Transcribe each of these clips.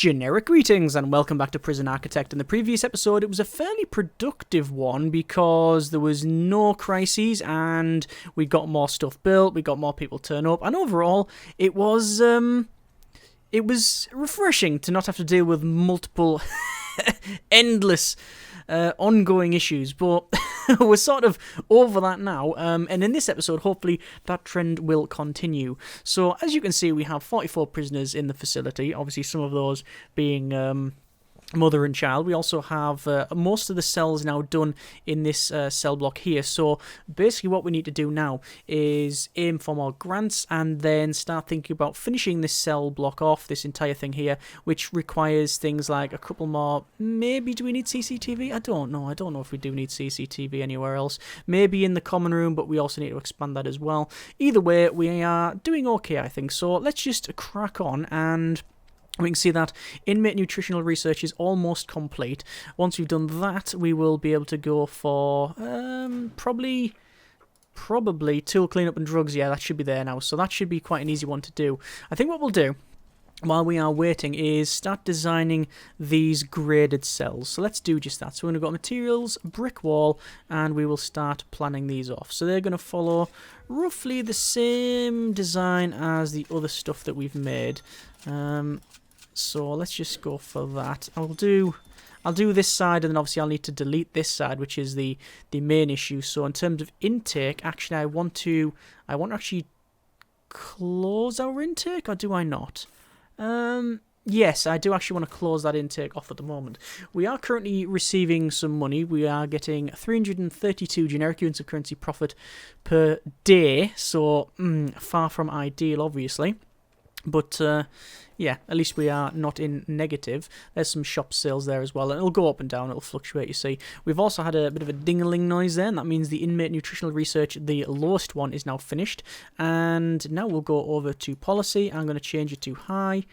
Generic greetings and welcome back to Prison Architect. In the previous episode, it was a fairly productive one because there was no crises and we got more stuff built, we got more people turn up, and overall, it was refreshing to not have to deal with multiple, endless, ongoing issues. But we're sort of over that now, and in this episode, hopefully, that trend will continue. So, as you can see, we have 44 prisoners in the facility, obviously some of those being mother and child. We also have most of the cells now done in this cell block here. So basically what we need to do now is aim for more grants and then start thinking about finishing this cell block off, this entire thing here, which requires things like a couple more. Maybe do we need CCTV? I don't know if we do need CCTV anywhere else. Maybe in the common room, but we also need to expand that as well. Either way, we are doing okay, I think. So let's just crack on, and we can see that inmate nutritional research is almost complete. Once we've done that, we will be able to go for probably tool cleanup and drugs. Yeah, that should be there now. So that should be quite an easy one to do. I think what we'll do while we are waiting is start designing these graded cells. So let's do just that. So we're going to go materials, brick wall, and we will start planning these off. So they're going to follow roughly the same design as the other stuff that we've made. So let's just go for that. I'll do this side, and then obviously I'll need to delete this side, which is the main issue. So in terms of intake, actually I want to actually close our intake, or do I not? Yes, I do actually want to close that intake off at the moment. We are currently receiving some money. We are getting 332 generic units of currency profit per day, so far from ideal, obviously. But yeah, at least we are not in negative. There's some shop sales there as well, and it'll go up and down, it'll fluctuate, you see. We've also had a bit of a ding-a-ling noise there, and that means the inmate nutritional research, the lowest one, is now finished. And now we'll go over to policy. I'm going to change it to high.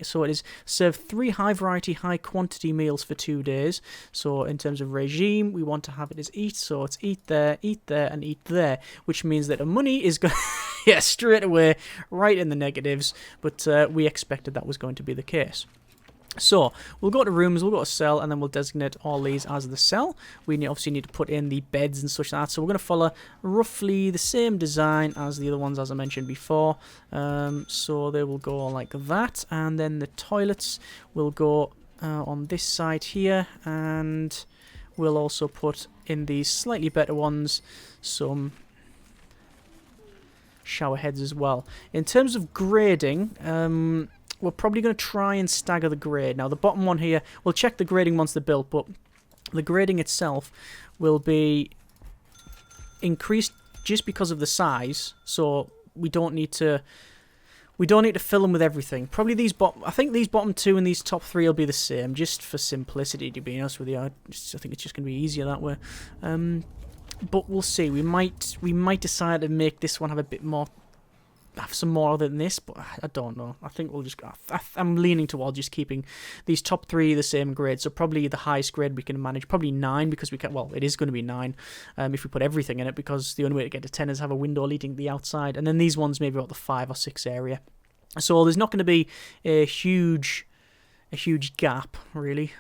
So it is serve 3 high-variety, high-quantity meals for 2 days. So in terms of regime, we want to have it as eat, so it's eat there, and eat there, which means that the money is going yeah, straight away, right in the negatives, but we expected that was going to be the case. So, we'll go to rooms, we'll go to cell, and then we'll designate all these as the cell. We obviously need to put in the beds and such like that, so we're going to follow roughly the same design as the other ones, as I mentioned before. So they will go like that, and then the toilets will go on this side here, and we'll also put in these slightly better ones some shower heads as well. In terms of grading, we're probably going to try and stagger the grade. Now, the bottom one here, we'll check the grading once they're built, but the grading itself will be increased just because of the size, so we don't need to fill them with everything. Probably I think these bottom 2 and these top 3 will be the same, just for simplicity, to be honest with you. I think it's just going to be easier that way. But we'll see. We might decide to make this one have some more than this, but I don't know. I think we'll just I'm leaning towards just keeping these top 3 the same grade. So probably the highest grade we can manage, probably 9, because we can. Well, it is going to be 9 if we put everything in it, because the only way to get to 10 is have a window leading to the outside, and then these ones maybe about the 5 or 6 area. So there's not going to be a huge gap really.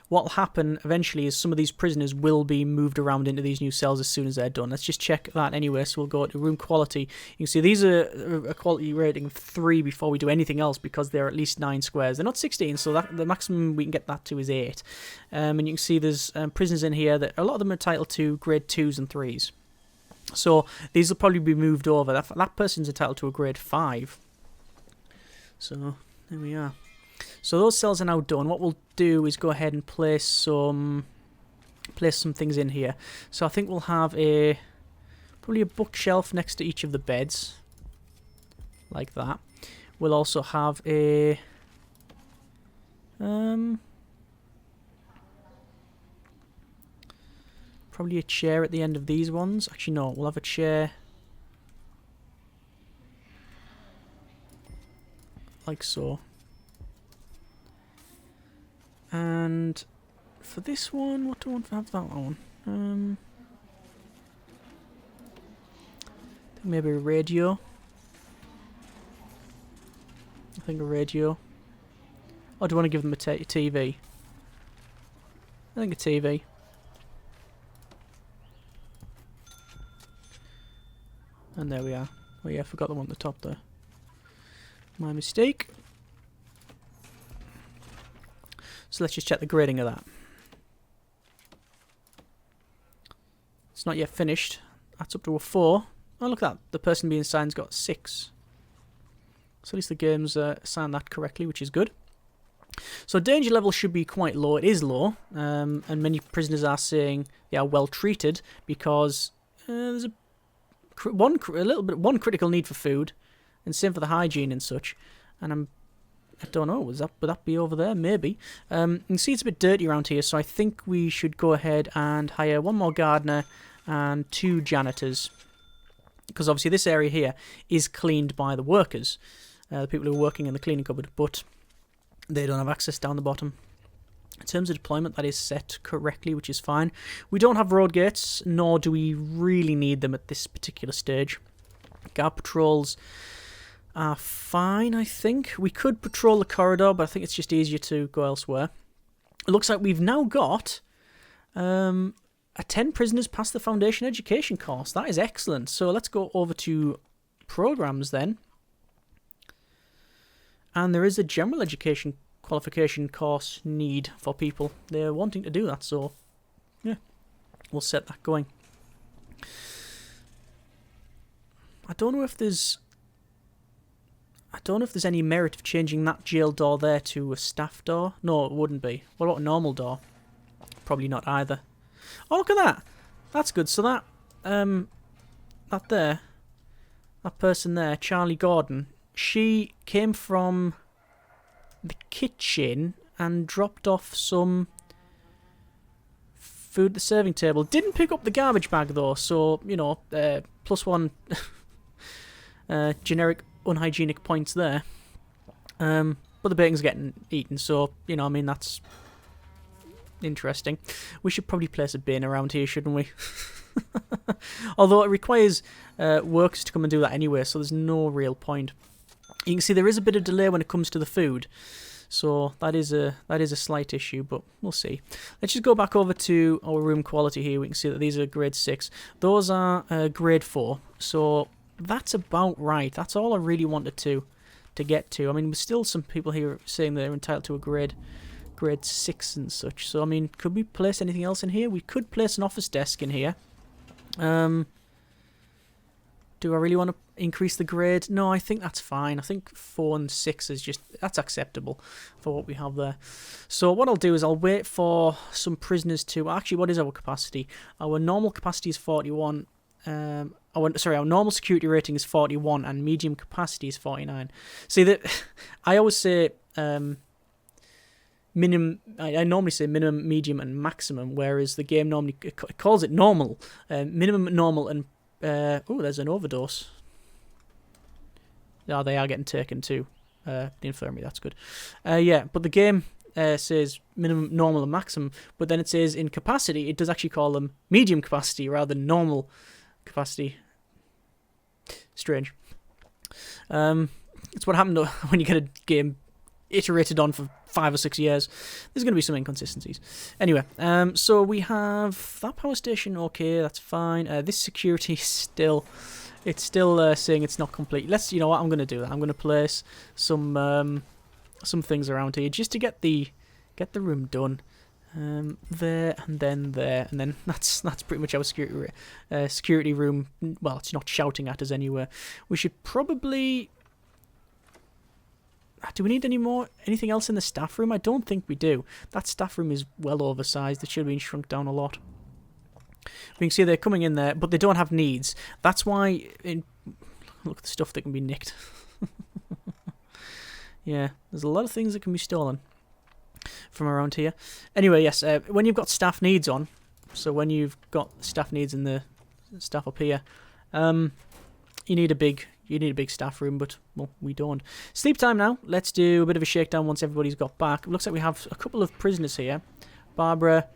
What will happen eventually is some of these prisoners will be moved around into these new cells as soon as they're done. Let's just check that anyway. So we'll go to room quality. You can see these are a quality rating of 3 before we do anything else, because they're at least 9 squares. They're not 16, so the maximum we can get that to is 8. And you can see there's prisoners in here that a lot of them are entitled to grade 2s and 3s. So these will probably be moved over. That person's entitled to a grade 5. So there we are. So those cells are now done. What we'll do is go ahead and place some things in here. So I think we'll have probably a bookshelf next to each of the beds, like that. We'll also have a probably a chair at the end of these ones. Actually, no, we'll have a chair like so. And for this one, what do I want to have that on? I think maybe a radio. I think a radio. Or do you want to give them a TV? I think a TV. And there we are. Oh yeah, I forgot the one at the top there. My mistake. So let's just check the grading of that. It's not yet finished. That's up to a 4. Oh, look at that. The person being assigned's got 6. So at least the game's assigned that correctly, which is good. So danger level should be quite low. It is low. And many prisoners are saying they are well treated because there's one critical need for food, and same for the hygiene and such. And I don't know, would that be over there? Maybe. You can see it's a bit dirty around here, so I think we should go ahead and hire 1 more gardener and 2 janitors. Because obviously this area here is cleaned by the workers, the people who are working in the cleaning cupboard, but they don't have access down the bottom. In terms of deployment, that is set correctly, which is fine. We don't have road gates, nor do we really need them at this particular stage. Guard patrols are fine, I think. We could patrol the corridor, but I think it's just easier to go elsewhere. It looks like we've now got 10 prisoners pass the foundation education course. That is excellent. So let's go over to programs then. And there is a general education qualification course need for people. They're wanting to do that, so yeah, we'll set that going. I don't know if there's any merit of changing that jail door there to a staff door. No, it wouldn't be. What about a normal door? Probably not either. Oh, look at that. That's good. So that that person there, Charlie Gordon, she came from the kitchen and dropped off some food at the serving table. Didn't pick up the garbage bag though, so, you know, +1 generic unhygienic points there. But the bacon's getting eaten, so, you know, I mean, that's interesting. We should probably place a bin around here, shouldn't we? Although it requires workers to come and do that anyway, so there's no real point. You can see there is a bit of delay when it comes to the food, so that is a slight issue, but we'll see. Let's just go back over to our room quality here. We can see that these are grade 6. Those are grade 4, so that's about right. That's all I really wanted to get to. I mean, there's still some people here saying they're entitled to a grade 6 and such. So, I mean, could we place anything else in here? We could place an office desk in here. Do I really want to increase the grade? No, I think that's fine. I think 4 and 6 is that's acceptable for what we have there. So what I'll do is I'll wait for some prisoners to... Actually, what is our capacity? Our normal capacity is 41. Our normal security rating is 41 and medium capacity is 49. See, that I always say minimum. I normally say minimum, medium, and maximum, whereas the game normally calls it normal, minimum, normal, and oh, there's an overdose. Oh, they are getting taken to the infirmary. That's good. Yeah, but the game says minimum, normal, and maximum, but then it says in capacity, it does actually call them medium capacity rather than normal capacity. Strange. It's what happened when you get a game iterated on for 5 or 6 years. There's going to be some inconsistencies. Anyway, so we have that power station. Okay, that's fine. This security is still saying it's not complete. You know what? I'm going to do that. I'm going to place some things around here just to get the room done. There and then there, and then that's pretty much our security room. Well, it's not shouting at us anywhere. We should probably... Do we need anything else in the staff room? I don't think we do. That staff room is well oversized. It should have been shrunk down a lot. We can see they're coming in there, but they don't have needs. That's why... Look at the stuff that can be nicked. Yeah, there's a lot of things that can be stolen from around here. Anyway, yes, when you've got staff needs on, so when you've got staff needs in the staff up here, you need a big staff room, but well, we don't. Sleep time now. Let's do a bit of a shakedown once everybody's got back. It looks like we have a couple of prisoners here. Barbara,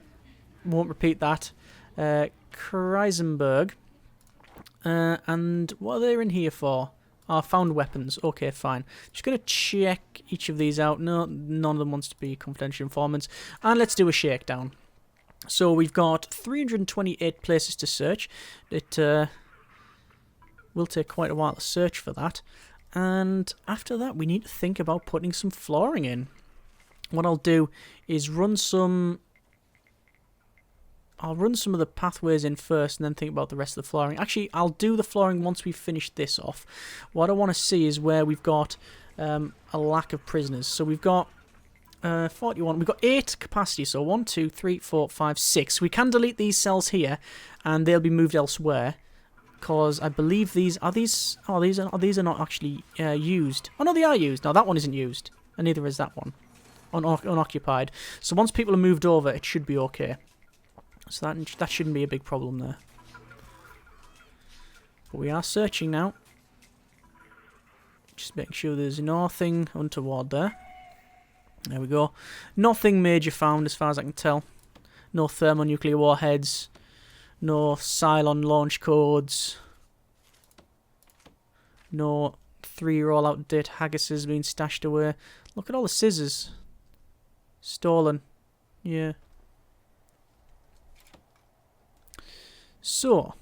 won't repeat that. Kreisenberg, and what are they in here for? found weapons. Okay, fine. Just going to check each of these out. No, none of them wants to be confidential informants. And let's do a shakedown. So we've got 328 places to search. It will take quite a while to search for that. And after that, we need to think about putting some flooring in. What I'll do is run some... I'll run some of the pathways in first and then think about the rest of the flooring. Actually, I'll do the flooring once we finish this off. What I want to see is where we've got a lack of prisoners. So we've got 41. We've got 8 capacity. So 1, 2, 3, 4, 5, 6. We can delete these cells here and they'll be moved elsewhere. Because I believe these are not actually used. Oh no, they are used. No, that one isn't used. And neither is that one. Unoccupied. So once people are moved over, it should be okay. So that shouldn't be a big problem there. But we are searching now. Just making sure there's nothing untoward there. There we go. Nothing major found as far as I can tell. No thermonuclear warheads. No Cylon launch codes. No 3-year-old out-of-date Haggises being stashed away. Look at all the scissors. Stolen. Yeah. So,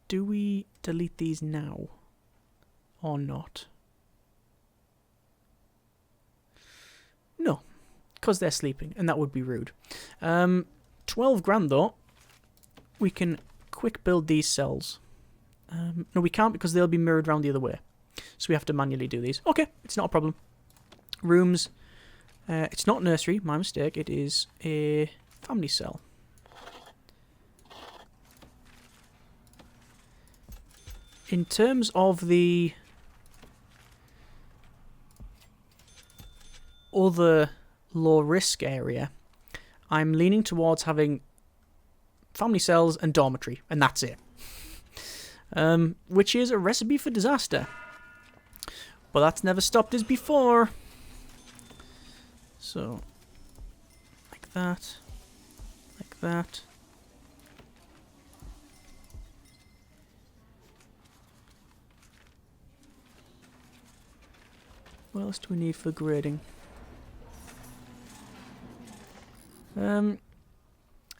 do we delete these now or not? No, because they're sleeping, and that would be rude. 12 grand though. We can quick build these cells. No, we can't because they'll be mirrored around the other way. So we have to manually do these. Okay, it's not a problem. Rooms. It's not nursery, my mistake. It is a family cell. In terms of the other low-risk area, I'm leaning towards having family cells and dormitory, and that's it. Which is a recipe for disaster. But that's never stopped us before. So, like that, like that. What else do we need for grading?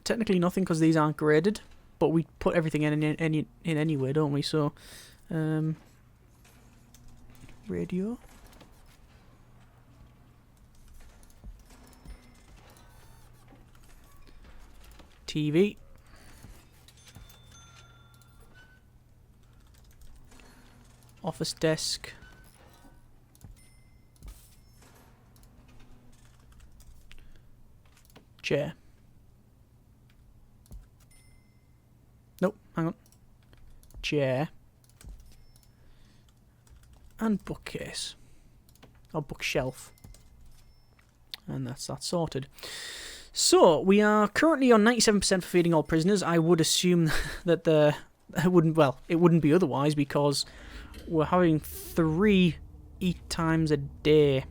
Technically nothing because these aren't graded, but we put everything in anyway, don't we? So, radio. TV. Office desk. Chair. Nope, hang on. Chair. And bookcase. Or bookshelf. And that's that sorted. So, we are currently on 97% for feeding all prisoners. I would assume that it wouldn't be otherwise because we're having 3 eat times a day.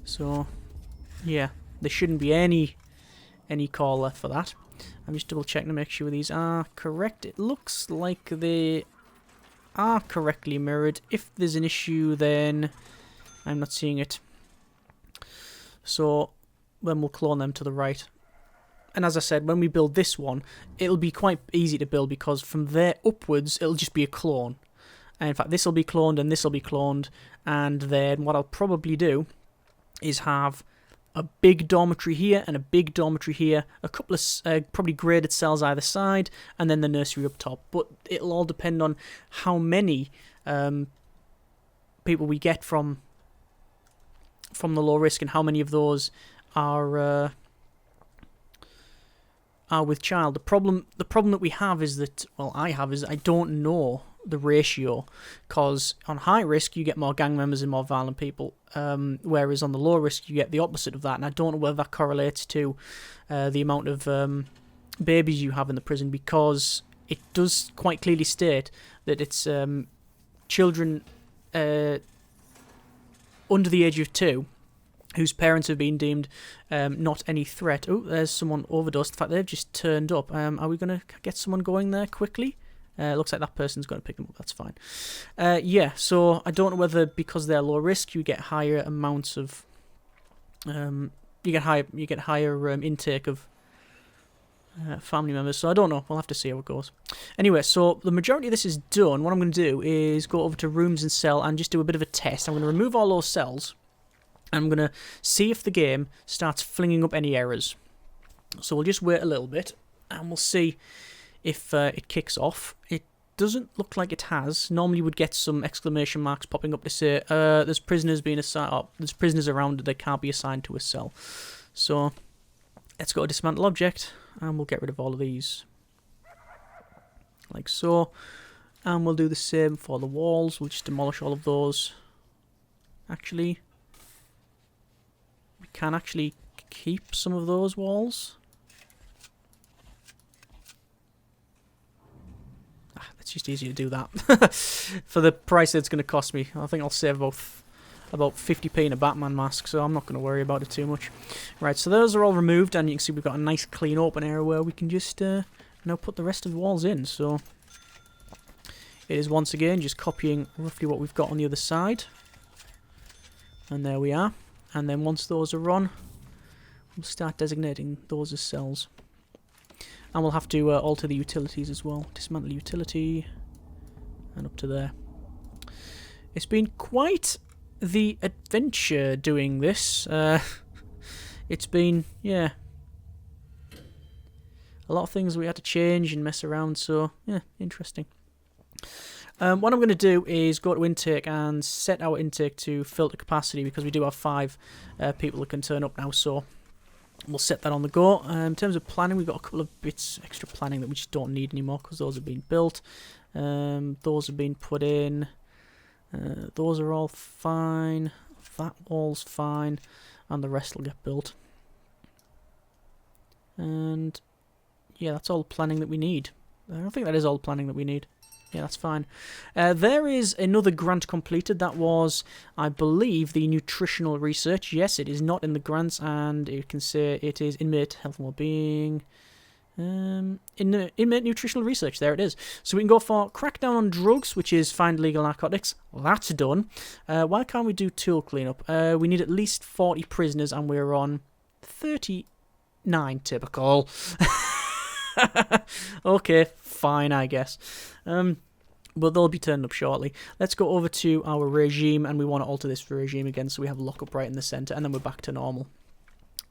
So, yeah, there shouldn't be any call left for that. I'm just double checking to make sure these are correct. It looks like they are correctly mirrored. If there's an issue, then I'm not seeing it. So then we'll clone them to the right. And as I said, when we build this one, it'll be quite easy to build because from there upwards, it'll just be a clone. And in fact, this will be cloned and this will be cloned. And then what I'll probably do is have a big dormitory here and a big dormitory here, a couple of probably graded cells either side, and then the nursery up top. But it'll all depend on how many people we get from the low risk and how many of those are with child. The problem that we have is that, well, I don't know the ratio, because on high risk you get more gang members and more violent people, whereas on the low risk you get the opposite of that, and I don't know whether that correlates to the amount of babies you have in the prison, because it does quite clearly state that it's children under the age of 2 whose parents have been deemed not any threat. Oh, there's someone overdosed. In fact, they've just turned up. Are we going to get someone going there quickly? Looks like that person's going to pick them up. That's fine. Yeah, so I don't know whether because they're low risk, you get higher amounts of... you get higher intake of family members. So I don't know. We'll have to see how it goes. Anyway, so the majority of this is done. What I'm going to do is go over to rooms and cell and just do a bit of a test. I'm going to remove all those cells. I'm going to see if the game starts flinging up any errors. So we'll just wait a little bit, and we'll see if it kicks off. It doesn't look like it has. Normally you would get some exclamation marks popping up to say, there's prisoners being assigned, there's prisoners around, they can't be assigned to a cell. So let's go to dismantle object, and we'll get rid of all of these. Like so. And we'll do the same for the walls. We'll just demolish all of those. Actually... can actually keep some of those walls. It's just easier to do that. For the price that it's going to cost me. I think I'll save about 50p in a Batman mask, so I'm not going to worry about it too much. Right, so those are all removed, and you can see we've got a nice clean open area where we can just now put the rest of the walls in. So it is once again just copying roughly what we've got on the other side. And there we are. And then once those are on, we'll start designating those as cells. And we'll have to alter the utilities as well. Dismantle utility. And up to there. It's been quite the adventure doing this. It's been, yeah, a lot of things we had to change and mess around. So, yeah, interesting. What I'm going to do is go to intake and set our intake to filter capacity because we do have 5 people that can turn up now, so we'll set that on the go. In terms of planning, we've got a couple of bits extra planning that we just don't need anymore because those have been built. Those have been put in. Those are all fine. That wall's fine. And the rest will get built. And yeah, that's all the planning that we need. I think that is all the planning that we need. Yeah, that's fine. There is another grant completed. That was, I believe, the nutritional research. Yes, it is not in the grants, and you can say it is inmate health and well-being. Inmate nutritional research. There it is. So we can go for crackdown on drugs, which is find legal narcotics. That's done. Why can't we do tool cleanup? We need at least 40 prisoners, and we're on 39. Typical. Okay, fine, I guess. But they'll be turned up shortly. Let's go over to our regime, and we want to alter this regime again, so we have lockup right in the centre, and then we're back to normal.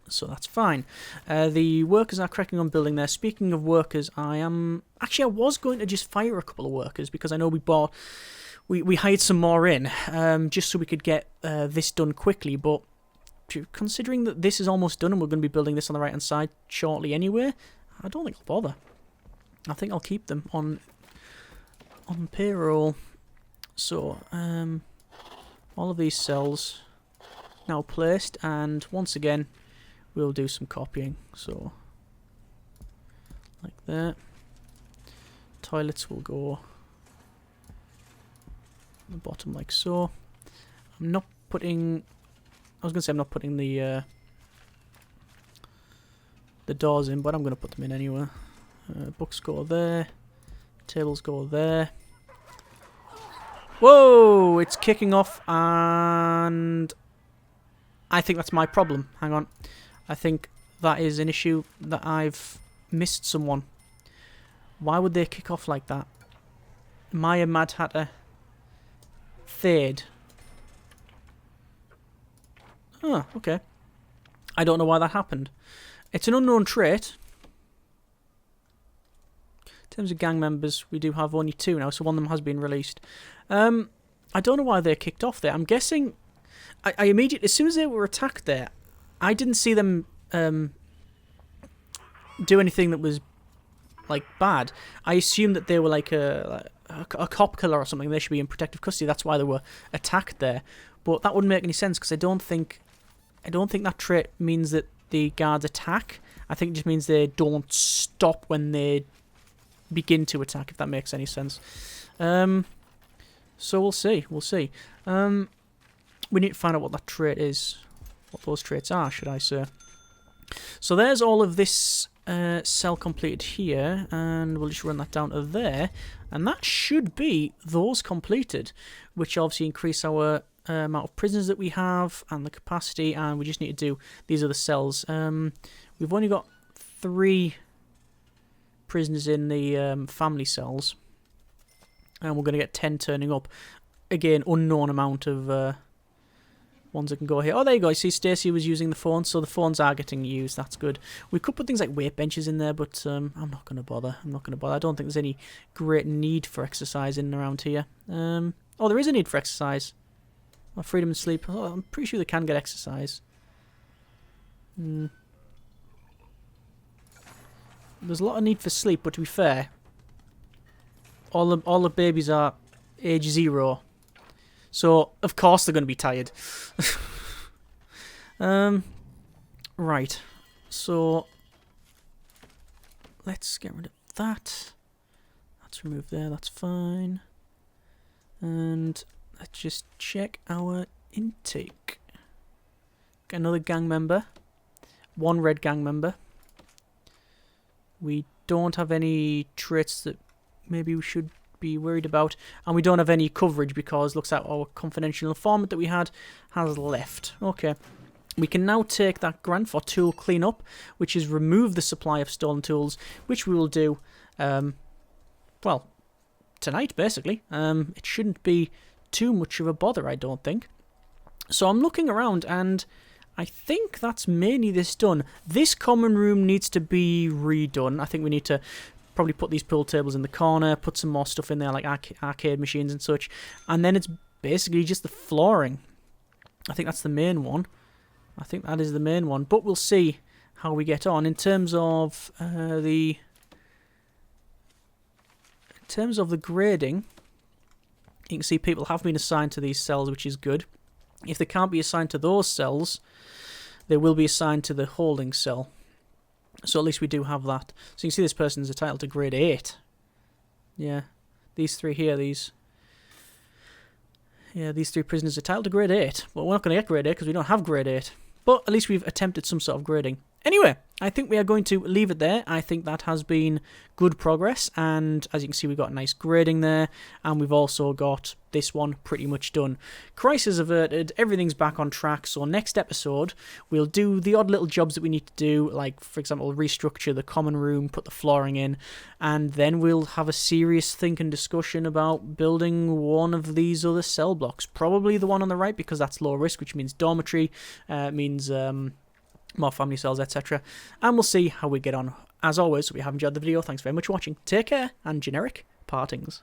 So that's fine. The workers are cracking on building there. Speaking of workers, I was going to just fire a couple of workers, because I know we hired some more in, just so we could get this done quickly, but considering that this is almost done, and we're going to be building this on the right-hand side shortly anyway, I don't think I'll bother. I think I'll keep them on payroll. So, all of these cells now placed, and once again, we'll do some copying. So, like that. Toilets will go on the bottom like so. I'm not putting... I was going to say I'm not putting the doors in, but I'm going to put them in anyway. Books go there. Tables go there. Whoa! It's kicking off, and I think that's my problem. Hang on. I think that is an issue that I've missed someone. Why would they kick off like that? Maya Mad Hatter. Third. Oh, okay. I don't know why that happened. It's an unknown trait. In terms of gang members, we do have only 2 now, so one of them has been released. I don't know why they kicked off there. I'm guessing... I immediately... As soon as they were attacked there, I didn't see them do anything that was, like, bad. I assumed that they were, like, a cop killer or something. They should be in protective custody. That's why they were attacked there. But that wouldn't make any sense, because I don't think that trait means that the guards attack. I think it just means they don't stop when they begin to attack, if that makes any sense. So we'll see. We need to find out what that trait is. what those traits are, should I say. So there's all of this cell completed here, and we'll just run that down to there, and that should be those completed, which obviously increase our amount of prisoners that we have and the capacity, and we just need to do these other cells. We've only got 3 prisoners in the family cells, and we're going to get 10 turning up. Again, unknown amount of ones that can go here. Oh, there you go. You see, Stacey was using the phone, so the phones are getting used. That's good. We could put things like weight benches in there, but I'm not going to bother. I don't think there's any great need for exercise in and around here. Oh, there is a need for exercise. Oh, freedom and sleep. Oh, I'm pretty sure they can get exercise. There's a lot of need for sleep, but to be fair, all the babies are age 0. So, of course they're going to be tired. Right. So, let's get rid of that. That's removed there, that's fine. And let's just check our intake. Get another gang member. 1 red gang member. We don't have any traits that maybe we should be worried about, and we don't have any coverage because looks like our confidential informant that we had has left. Okay, we can now take that grant for tool cleanup, which is remove the supply of stolen tools, which we will do well tonight basically. It shouldn't be too much of a bother, I don't think. So I'm looking around and I think that's mainly this done. This common room needs to be redone. I think we need to probably put these pool tables in the corner, put some more stuff in there like arcade machines and such, and then it's basically just the flooring. I think that's the main one. I think that is the main one, but we'll see how we get on in terms of the grading. You can see people have been assigned to these cells, which is good. If they can't be assigned to those cells, they will be assigned to the holding cell. So at least we do have that. So you can see this person's entitled to grade 8. Yeah. These 3 here, these 3 prisoners are entitled to grade 8. But we're not going to get grade 8 because we don't have grade 8. But at least we've attempted some sort of grading. Anyway, I think we are going to leave it there. I think that has been good progress. And as you can see, we've got nice grading there. And we've also got this one pretty much done. Crisis averted. Everything's back on track. So next episode, we'll do the odd little jobs that we need to do. Like, for example, restructure the common room, put the flooring in. And then we'll have a serious think and discussion about building one of these other cell blocks. Probably the one on the right because that's low risk, which means dormitory. Means more family cells, etc. And we'll see how we get on. As always, if you have enjoyed the video, thanks very much for watching. Take care, and generic partings.